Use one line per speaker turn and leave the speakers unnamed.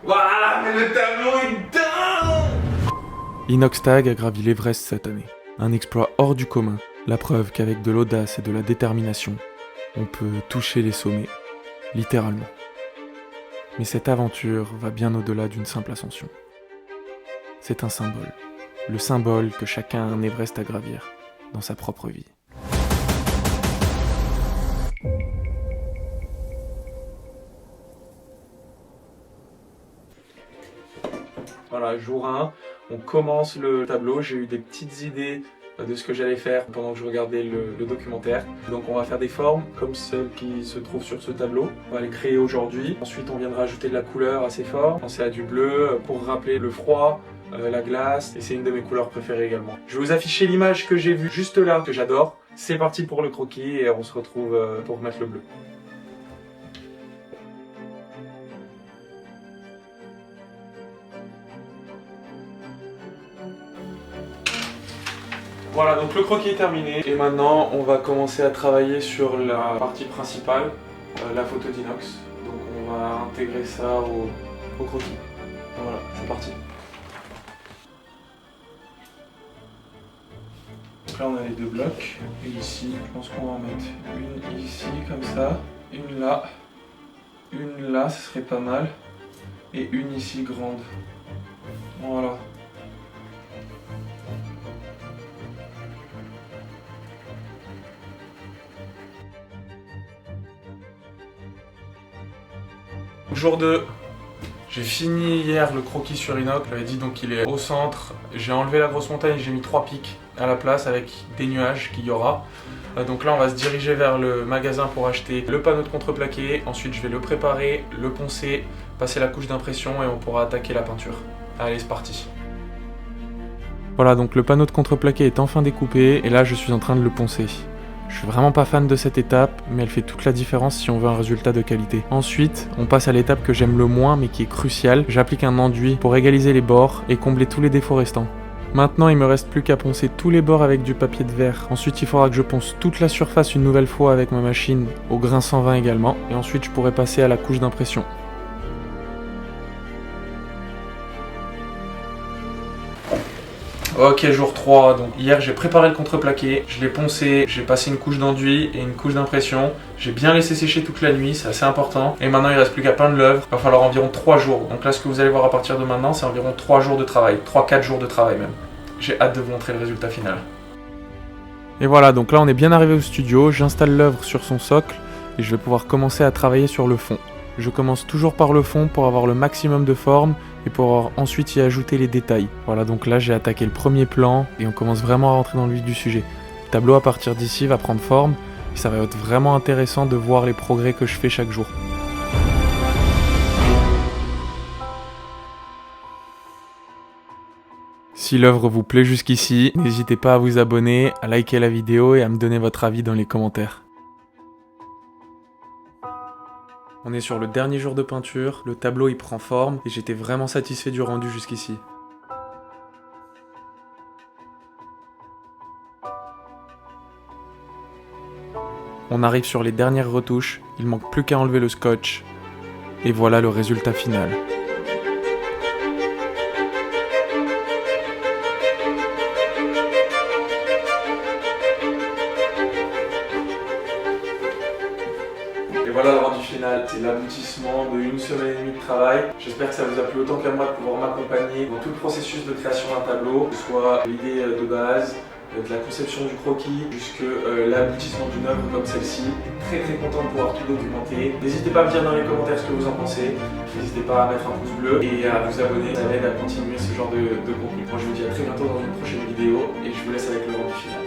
Voilà, mais le tableau est dingue!
Inoxtag a gravi l'Everest cette année. Un exploit hors du commun, la preuve qu'avec de l'audace et de la détermination, on peut toucher les sommets, littéralement. Mais cette aventure va bien au-delà d'une simple ascension. C'est un symbole, le symbole que chacun a un Everest à gravir dans sa propre vie. Voilà, jour 1, on commence le tableau. J'ai eu des petites idées de ce que j'allais faire pendant que je regardais le documentaire. Donc on va faire des formes comme celles qui se trouvent sur ce tableau. On va les créer aujourd'hui. Ensuite on viendra ajouter de la couleur à ces formes. Penser à du bleu pour rappeler le froid, la glace, et c'est une de mes couleurs préférées également. Je vais vous afficher l'image que j'ai vue juste là, que j'adore. C'est parti pour le croquis et on se retrouve pour mettre le bleu. Voilà, donc le croquis est terminé et maintenant on va commencer à travailler sur la partie principale, la photo d'inox. Donc on va intégrer ça au croquis. Voilà, c'est parti. Donc là on a les deux blocs, et ici je pense qu'on va en mettre une ici comme ça, une là, ce serait pas mal, et une ici grande. Voilà. Jour 2, j'ai fini hier le croquis sur inox, j'avais dit donc qu'il est au centre, j'ai enlevé la grosse montagne et j'ai mis 3 pics à la place avec des nuages qu'il y aura. Donc là on va se diriger vers le magasin pour acheter le panneau de contreplaqué, ensuite je vais le préparer, le poncer, passer la couche d'impression et on pourra attaquer la peinture. Allez, c'est parti. Voilà, donc le panneau de contreplaqué est enfin découpé et là je suis en train de le poncer. Je suis vraiment pas fan de cette étape, mais elle fait toute la différence si on veut un résultat de qualité. Ensuite, on passe à l'étape que j'aime le moins mais qui est cruciale. J'applique un enduit pour égaliser les bords et combler tous les défauts restants. Maintenant, il me reste plus qu'à poncer tous les bords avec du papier de verre. Ensuite, il faudra que je ponce toute la surface une nouvelle fois avec ma machine au grain 120 également. Et ensuite, je pourrai passer à la couche d'impression. Ok, jour 3, donc hier j'ai préparé le contreplaqué, je l'ai poncé, j'ai passé une couche d'enduit et une couche d'impression, j'ai bien laissé sécher toute la nuit, c'est assez important, et maintenant il reste plus qu'à peindre l'œuvre, il va falloir environ 3 jours, donc là ce que vous allez voir à partir de maintenant c'est environ 3 jours de travail, 3-4 jours de travail même. J'ai hâte de vous montrer le résultat final. Et voilà, donc là on est bien arrivé au studio, j'installe l'œuvre sur son socle et je vais pouvoir commencer à travailler sur le fond. Je commence toujours par le fond pour avoir le maximum de forme et pour ensuite y ajouter les détails. Voilà, donc là j'ai attaqué le premier plan et on commence vraiment à rentrer dans le vif du sujet. Le tableau à partir d'ici va prendre forme et ça va être vraiment intéressant de voir les progrès que je fais chaque jour. Si l'œuvre vous plaît jusqu'ici, n'hésitez pas à vous abonner, à liker la vidéo et à me donner votre avis dans les commentaires. On est sur le dernier jour de peinture, le tableau il prend forme et j'étais vraiment satisfait du rendu jusqu'ici. On arrive sur les dernières retouches, il manque plus qu'à enlever le scotch. Et voilà le résultat final. Et voilà le rendu final, c'est l'aboutissement de 1 semaine et demie de travail. J'espère que ça vous a plu autant qu'à moi de pouvoir m'accompagner dans tout le processus de création d'un tableau, que ce soit l'idée de base, de la conception du croquis jusque l'aboutissement d'une œuvre comme celle-ci. Très content de pouvoir tout documenter. N'hésitez pas à me dire dans les commentaires ce que vous en pensez. N'hésitez pas à mettre un pouce bleu et à vous abonner, ça m'aide à continuer ce genre de contenu. Moi je vous dis à très bientôt dans une prochaine vidéo et je vous laisse avec le rendu final.